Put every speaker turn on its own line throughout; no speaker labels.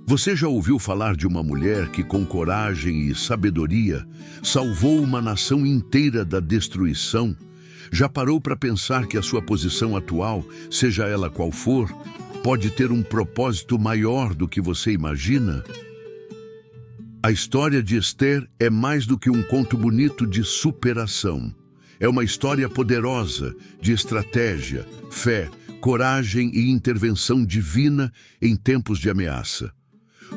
Você já ouviu falar de uma mulher que, com coragem e sabedoria, salvou uma nação inteira da destruição? Já parou para pensar que a sua posição atual, seja ela qual for, pode ter um propósito maior do que você imagina? A história de Esther é mais do que um conto bonito de superação. É uma história poderosa de estratégia, fé, coragem e intervenção divina em tempos de ameaça.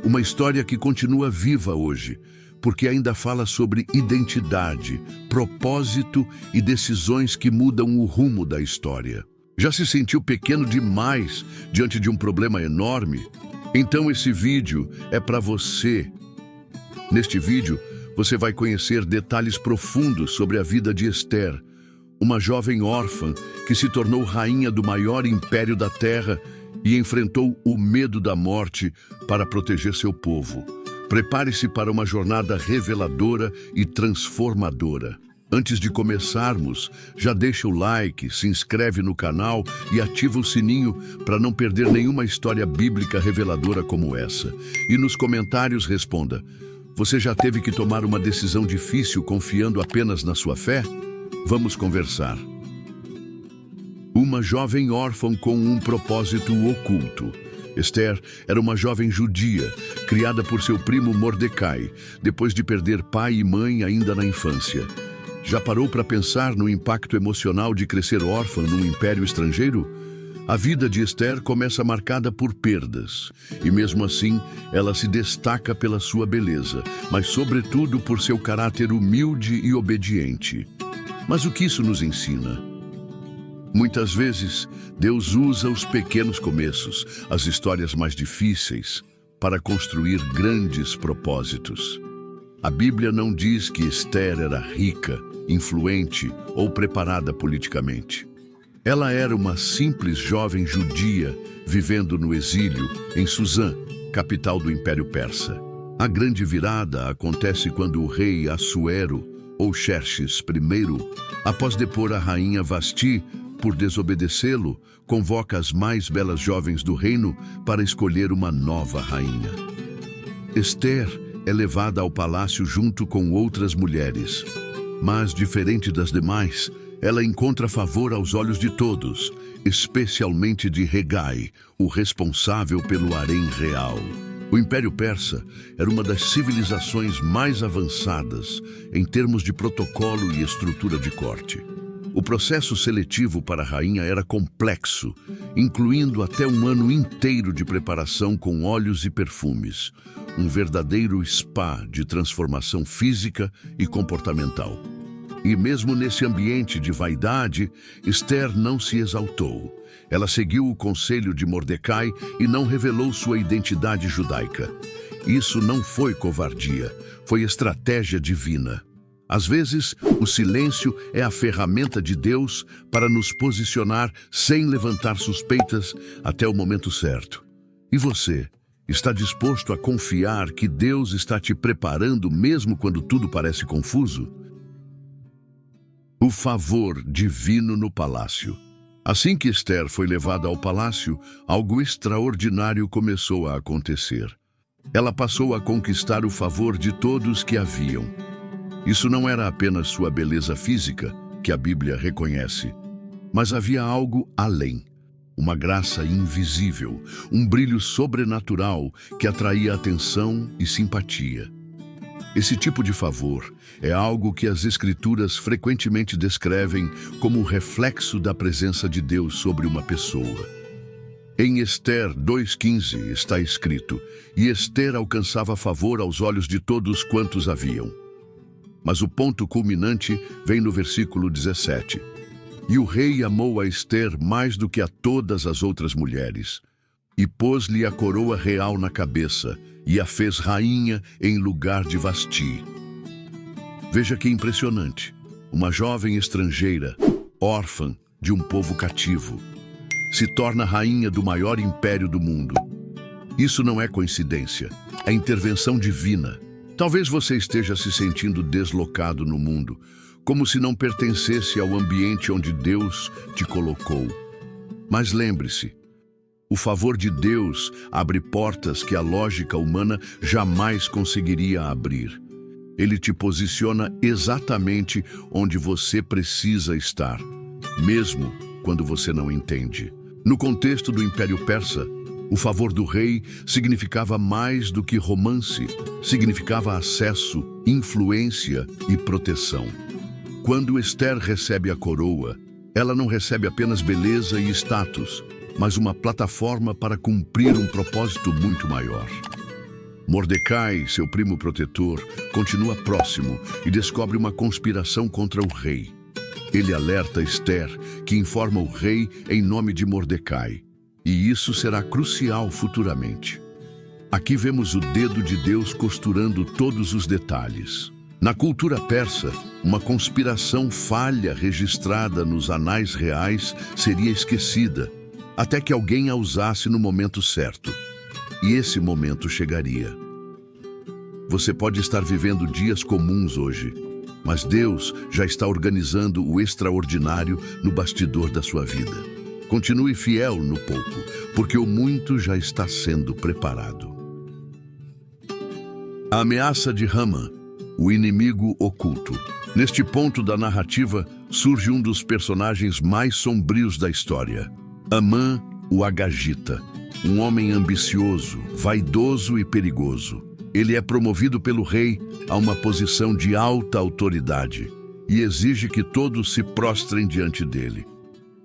Uma história que continua viva hoje, porque ainda fala sobre identidade, propósito e decisões que mudam o rumo da história. Já se sentiu pequeno demais diante de um problema enorme? Então esse vídeo é para você. Neste vídeo, você vai conhecer detalhes profundos sobre a vida de Esther, uma jovem órfã que se tornou rainha do maior império da terra e enfrentou o medo da morte para proteger seu povo. Prepare-se para uma jornada reveladora e transformadora. Antes de começarmos, já deixa o like, se inscreve no canal e ativa o sininho para não perder nenhuma história bíblica reveladora como essa. E nos comentários responda: você já teve que tomar uma decisão difícil confiando apenas na sua fé? Vamos conversar. Uma jovem órfã com um propósito oculto. Esther era uma jovem judia, criada por seu primo Mordecai, depois de perder pai e mãe ainda na infância. Já parou para pensar no impacto emocional de crescer órfã num império estrangeiro? A vida de Esther começa marcada por perdas, e mesmo assim ela se destaca pela sua beleza, mas sobretudo por seu caráter humilde e obediente. Mas o que isso nos ensina? Muitas vezes, Deus usa os pequenos começos, as histórias mais difíceis, para construir grandes propósitos. A Bíblia não diz que Esther era rica, influente ou preparada politicamente. Ela era uma simples jovem judia vivendo no exílio em Suzã, capital do Império Persa. A grande virada acontece quando o rei Assuero, ou Xerxes I, após depor a rainha Vasti por desobedecê-lo, convoca as mais belas jovens do reino para escolher uma nova rainha. Esther é levada ao palácio junto com outras mulheres, mas, diferente das demais, ela encontra favor aos olhos de todos, especialmente de Hegai, o responsável pelo harém real. O Império Persa era uma das civilizações mais avançadas em termos de protocolo e estrutura de corte. O processo seletivo para a rainha era complexo, incluindo até um ano inteiro de preparação com óleos e perfumes, um verdadeiro spa de transformação física e comportamental. E mesmo nesse ambiente de vaidade, Esther não se exaltou. Ela seguiu o conselho de Mordecai e não revelou sua identidade judaica. Isso não foi covardia, foi estratégia divina. Às vezes, o silêncio é a ferramenta de Deus para nos posicionar sem levantar suspeitas até o momento certo. E você, está disposto a confiar que Deus está te preparando mesmo quando tudo parece confuso? O favor divino no palácio. Assim que Esther foi levada ao palácio, algo extraordinário começou a acontecer. Ela passou a conquistar o favor de todos que a viam. Isso não era apenas sua beleza física, que a Bíblia reconhece, mas havia algo além. Uma graça invisível, um brilho sobrenatural que atraía atenção e simpatia. Esse tipo de favor é algo que as Escrituras frequentemente descrevem como o reflexo da presença de Deus sobre uma pessoa. Em Esther 2,15 está escrito: "E Esther alcançava favor aos olhos de todos quantos a viam." Mas o ponto culminante vem no versículo 17. "E o rei amou a Esther mais do que a todas as outras mulheres, e pôs-lhe a coroa real na cabeça, e a fez rainha em lugar de Vasti." Veja que impressionante. Uma jovem estrangeira, órfã de um povo cativo, se torna rainha do maior império do mundo. Isso não é coincidência, é intervenção divina. Talvez você esteja se sentindo deslocado no mundo, como se não pertencesse ao ambiente onde Deus te colocou. Mas lembre-se, O favor de Deus abre portas que a lógica humana jamais conseguiria abrir. Ele te posiciona exatamente onde você precisa estar, mesmo quando você não entende. No contexto do Império Persa, o favor do rei significava mais do que romance, significava acesso, influência e proteção. Quando Esther recebe a coroa, ela não recebe apenas beleza e status, mas uma plataforma para cumprir um propósito muito maior. Mordecai, seu primo protetor, continua próximo e descobre uma conspiração contra o rei. Ele alerta Esther, que informa o rei em nome de Mordecai. E isso será crucial futuramente. Aqui vemos o dedo de Deus costurando todos os detalhes. Na cultura persa, uma conspiração falha registrada nos anais reais seria esquecida, até que alguém a usasse no momento certo. E esse momento chegaria. Você pode estar vivendo dias comuns hoje, mas Deus já está organizando o extraordinário no bastidor da sua vida. Continue fiel no pouco, porque o muito já está sendo preparado. A ameaça de Haman, o inimigo oculto. Neste ponto da narrativa, surge um dos personagens mais sombrios da história. Haman, o Agagita, um homem ambicioso, vaidoso e perigoso. Ele é promovido pelo rei a uma posição de alta autoridade e exige que todos se prostrem diante dele.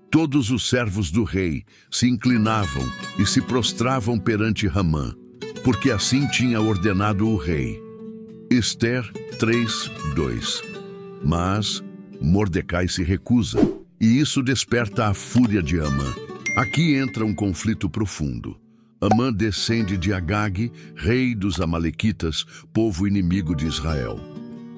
Todos os servos do rei se inclinavam e se prostravam perante Haman, porque assim tinha ordenado o rei. Esther 3:2. Mas Mordecai se recusa, e isso desperta a fúria de Haman. Aqui entra um conflito profundo. Haman descende de Agag, rei dos Amalequitas, povo inimigo de Israel.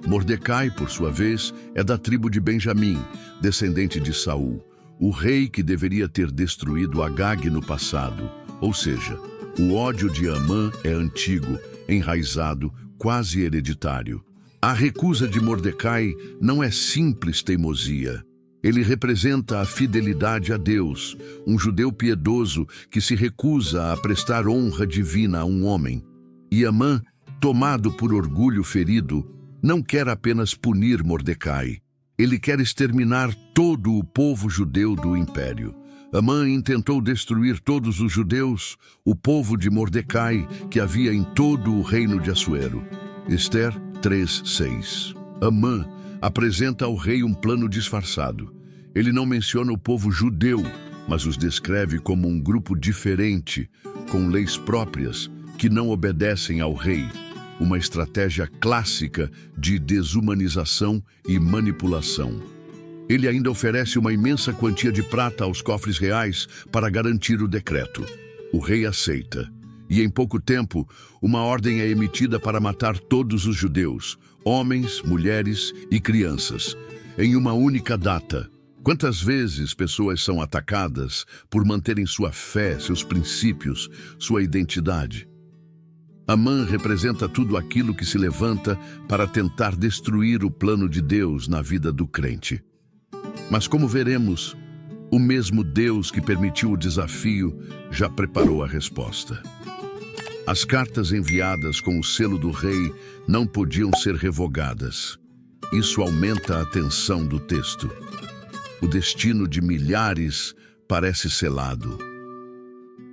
Mordecai, por sua vez, é da tribo de Benjamim, descendente de Saul, o rei que deveria ter destruído Agag no passado. Ou seja, o ódio de Haman é antigo, enraizado, quase hereditário. A recusa de Mordecai não é simples teimosia. Ele representa a fidelidade a Deus, um judeu piedoso que se recusa a prestar honra divina a um homem. E Haman, tomado por orgulho ferido, não quer apenas punir Mordecai. Ele quer exterminar todo o povo judeu do império. Haman intentou destruir todos os judeus, o povo de Mordecai, que havia em todo o reino de Assuero. Esther 3:6. Haman apresenta ao rei um plano disfarçado. Ele não menciona o povo judeu, mas os descreve como um grupo diferente, com leis próprias, que não obedecem ao rei. Uma estratégia clássica de desumanização e manipulação. Ele ainda oferece uma imensa quantia de prata aos cofres reais para garantir o decreto. O rei aceita. E em pouco tempo, uma ordem é emitida para matar todos os judeus, homens, mulheres e crianças, em uma única data. Quantas vezes pessoas são atacadas por manterem sua fé, seus princípios, sua identidade? Haman representa tudo aquilo que se levanta para tentar destruir o plano de Deus na vida do crente. Mas como veremos, o mesmo Deus que permitiu o desafio já preparou a resposta. As cartas enviadas com o selo do rei não podiam ser revogadas. Isso aumenta a tensão do texto. O destino de milhares parece selado.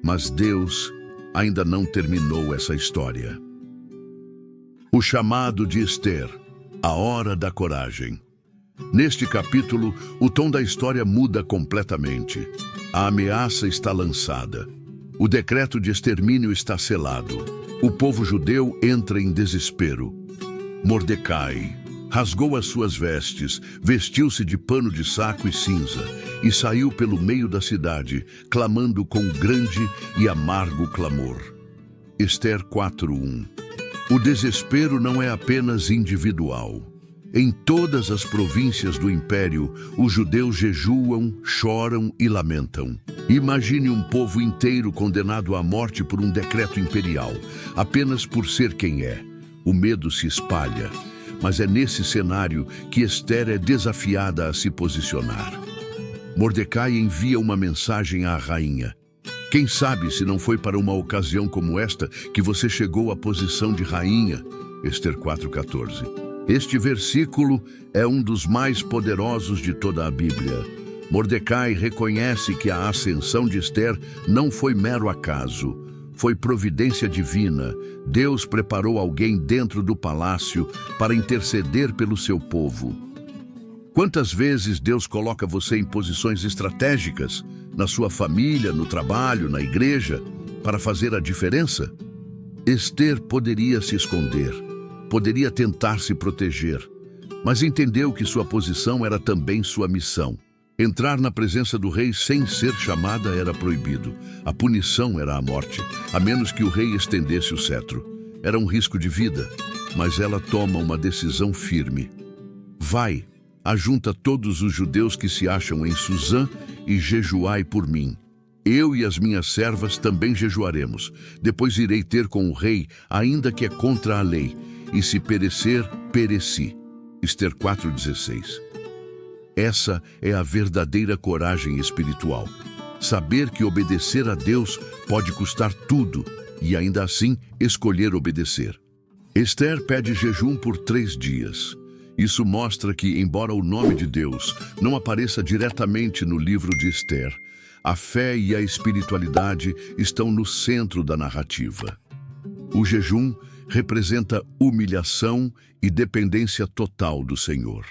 Mas Deus ainda não terminou essa história. O chamado de Esther, a hora da coragem. Neste capítulo, o tom da história muda completamente. A ameaça está lançada. O decreto de extermínio está selado. O povo judeu entra em desespero. Mordecai rasgou as suas vestes, vestiu-se de pano de saco e cinza e saiu pelo meio da cidade, clamando com grande e amargo clamor. Esther 4:1. O desespero não é apenas individual. Em todas as províncias do império, os judeus jejuam, choram e lamentam. Imagine um povo inteiro condenado à morte por um decreto imperial, apenas por ser quem é. O medo se espalha, mas é nesse cenário que Esther é desafiada a se posicionar. Mordecai envia uma mensagem à rainha. Quem sabe se não foi para uma ocasião como esta que você chegou à posição de rainha? Ester 4,14. Este versículo é um dos mais poderosos de toda a Bíblia. Mordecai reconhece que a ascensão de Ester não foi mero acaso. Foi providência divina. Deus preparou alguém dentro do palácio para interceder pelo seu povo. Quantas vezes Deus coloca você em posições estratégicas, na sua família, no trabalho, na igreja, para fazer a diferença? Ester poderia se esconder, poderia tentar se proteger, mas entendeu que sua posição era também sua missão. Entrar na presença do rei sem ser chamada era proibido. A punição era a morte, a menos que o rei estendesse o cetro. Era um risco de vida, mas ela toma uma decisão firme. Vai, ajunta todos os judeus que se acham em Suzã e jejuai por mim. Eu e as minhas servas também jejuaremos. Depois irei ter com o rei, ainda que é contra a lei. E se perecer, pereci. Ester 4,16. Essa é a verdadeira coragem espiritual. Saber que obedecer a Deus pode custar tudo e ainda assim escolher obedecer. Ester pede jejum por 3 dias. Isso mostra que, embora o nome de Deus não apareça diretamente no livro de Ester, a fé e a espiritualidade estão no centro da narrativa. O jejum representa humilhação e dependência total do Senhor.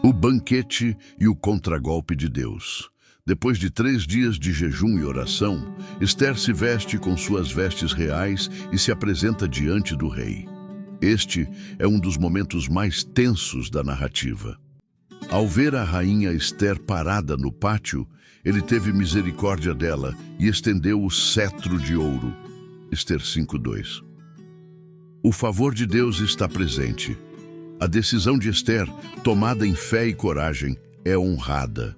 O banquete e o contragolpe de Deus. Depois de 3 dias de jejum e oração, Ester se veste com suas vestes reais e se apresenta diante do rei. Este é um dos momentos mais tensos da narrativa. Ao ver a rainha Ester parada no pátio, ele teve misericórdia dela e estendeu o cetro de ouro. Ester 5,2. O favor de Deus está presente. A decisão de Ester, tomada em fé e coragem, é honrada.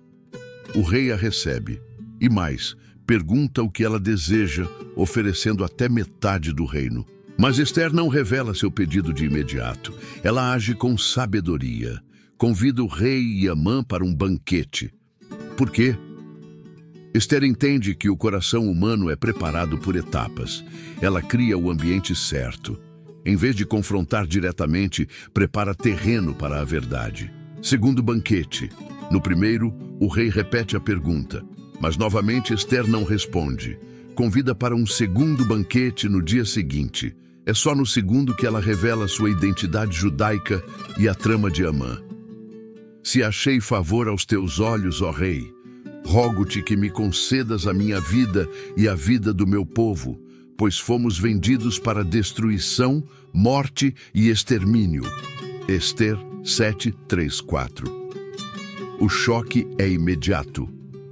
O rei a recebe. E mais, pergunta o que ela deseja, oferecendo até metade do reino. Mas Ester não revela seu pedido de imediato. Ela age com sabedoria. Convida o rei e Amã para um banquete. Por quê? Ester entende que o coração humano é preparado por etapas. Ela cria o ambiente certo. Em vez de confrontar diretamente, prepara terreno para a verdade. Segundo banquete. No primeiro, o rei repete a pergunta, mas novamente Ester não responde. Convida para um segundo banquete no dia seguinte. É só no segundo que ela revela sua identidade judaica e a trama de Amã. Se achei favor aos teus olhos, ó rei, rogo-te que me concedas a minha vida e a vida do meu povo, pois fomos vendidos para destruição, morte e extermínio. Ester 7:3-4. O choque é imediato.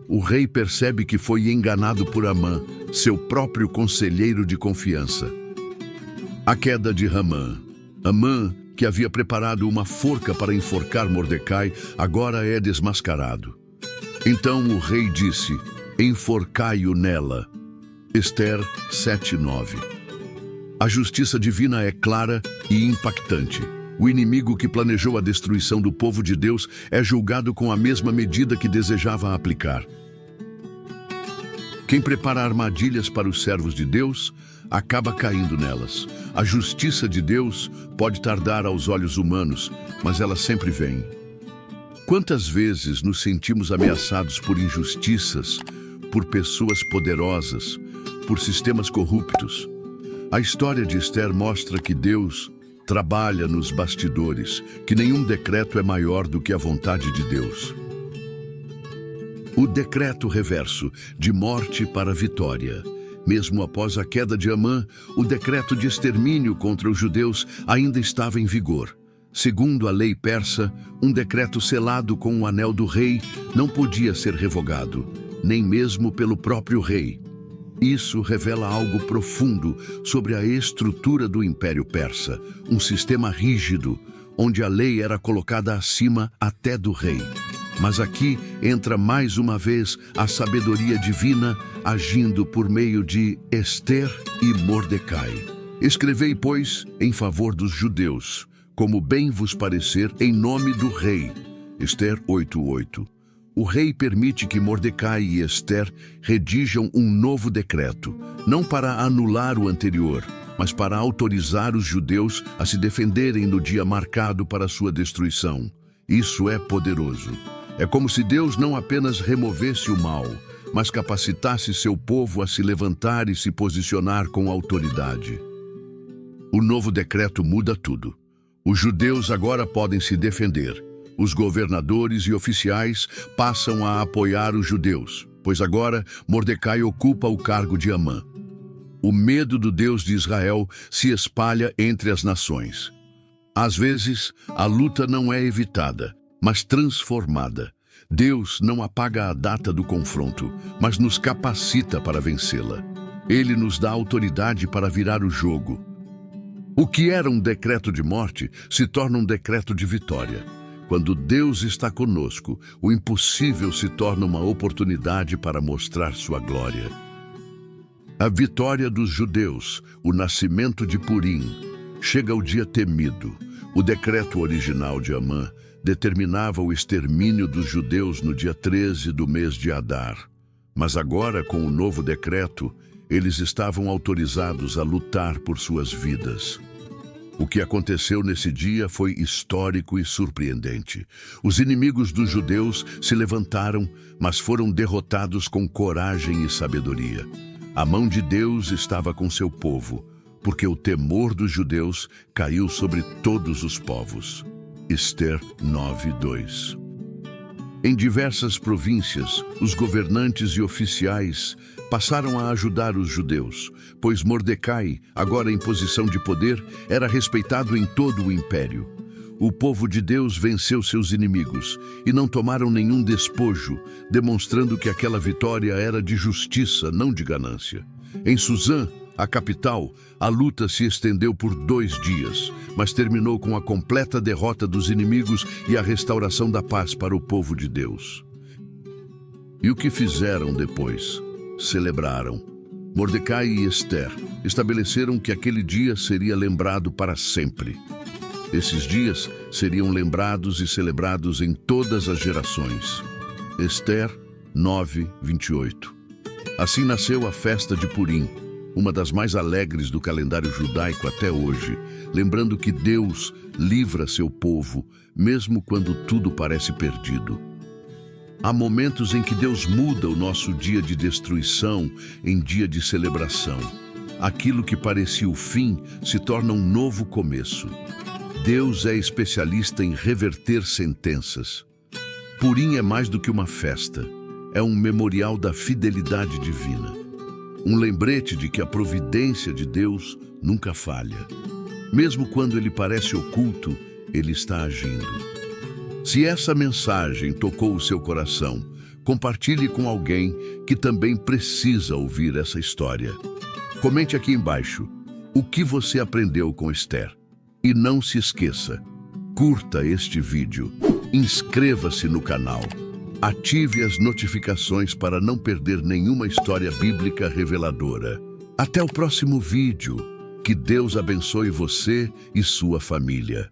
O rei percebe que foi enganado por Amã, seu próprio conselheiro de confiança. A queda de Amã. Amã, que havia preparado uma forca para enforcar Mordecai, agora é desmascarado. Então o rei disse: enforcai-o nela. Ester 7:9. A justiça divina é clara e impactante. O inimigo que planejou a destruição do povo de Deus é julgado com a mesma medida que desejava aplicar. Quem prepara armadilhas para os servos de Deus acaba caindo nelas. A justiça de Deus pode tardar aos olhos humanos, mas ela sempre vem. Quantas vezes nos sentimos ameaçados por injustiças, por pessoas poderosas, por sistemas corruptos? A história de Ester mostra que Deus trabalha nos bastidores, que nenhum decreto é maior do que a vontade de Deus. O decreto reverso, de morte para vitória. Mesmo após a queda de Amã, o decreto de extermínio contra os judeus ainda estava em vigor. Segundo a lei persa, um decreto selado com o anel do rei não podia ser revogado, nem mesmo pelo próprio rei. Isso revela algo profundo sobre a estrutura do Império Persa, um sistema rígido, onde a lei era colocada acima até do rei. Mas aqui entra mais uma vez a sabedoria divina agindo por meio de Ester e Mordecai. Escrevei, pois, em favor dos judeus, como bem vos parecer, em nome do rei. Ester 8:8. O rei permite que Mordecai e Ester redigam um novo decreto, não para anular o anterior, mas para autorizar os judeus a se defenderem no dia marcado para sua destruição. Isso é poderoso. É como se Deus não apenas removesse o mal, mas capacitasse seu povo a se levantar e se posicionar com autoridade. O novo decreto muda tudo. Os judeus agora podem se defender. Os governadores e oficiais passam a apoiar os judeus, pois agora Mordecai ocupa o cargo de Amã. O medo do Deus de Israel se espalha entre as nações. Às vezes, a luta não é evitada, mas transformada. Deus não apaga a data do confronto, mas nos capacita para vencê-la. Ele nos dá autoridade para virar o jogo. O que era um decreto de morte se torna um decreto de vitória. Quando Deus está conosco, o impossível se torna uma oportunidade para mostrar sua glória. A vitória dos judeus, o nascimento de Purim, chega ao dia temido. O decreto original de Amã determinava o extermínio dos judeus no dia 13 do mês de Adar. Mas agora, com o novo decreto, eles estavam autorizados a lutar por suas vidas. O que aconteceu nesse dia foi histórico e surpreendente. Os inimigos dos judeus se levantaram, mas foram derrotados com coragem e sabedoria. A mão de Deus estava com seu povo, porque o temor dos judeus caiu sobre todos os povos. Ester 9:2. Em diversas províncias, os governantes e oficiais passaram a ajudar os judeus, pois Mordecai, agora em posição de poder, era respeitado em todo o império. O povo de Deus venceu seus inimigos e não tomaram nenhum despojo, demonstrando que aquela vitória era de justiça, não de ganância. Em Suzã, a capital, a luta se estendeu por 2 dias, mas terminou com a completa derrota dos inimigos e a restauração da paz para o povo de Deus. E o que fizeram depois? Celebraram. Mordecai e Ester estabeleceram que aquele dia seria lembrado para sempre. Esses dias seriam lembrados e celebrados em todas as gerações. Ester 9:28. Assim nasceu a festa de Purim, uma das mais alegres do calendário judaico até hoje, lembrando que Deus livra seu povo, mesmo quando tudo parece perdido. Há momentos em que Deus muda o nosso dia de destruição em dia de celebração. Aquilo que parecia o fim se torna um novo começo. Deus é especialista em reverter sentenças. Purim é mais do que uma festa, é um memorial da fidelidade divina. Um lembrete de que a providência de Deus nunca falha. Mesmo quando ele parece oculto, ele está agindo. Se essa mensagem tocou o seu coração, compartilhe com alguém que também precisa ouvir essa história. Comente aqui embaixo o que você aprendeu com Ester. E não se esqueça, curta este vídeo, inscreva-se no canal, ative as notificações para não perder nenhuma história bíblica reveladora. Até o próximo vídeo. Que Deus abençoe você e sua família.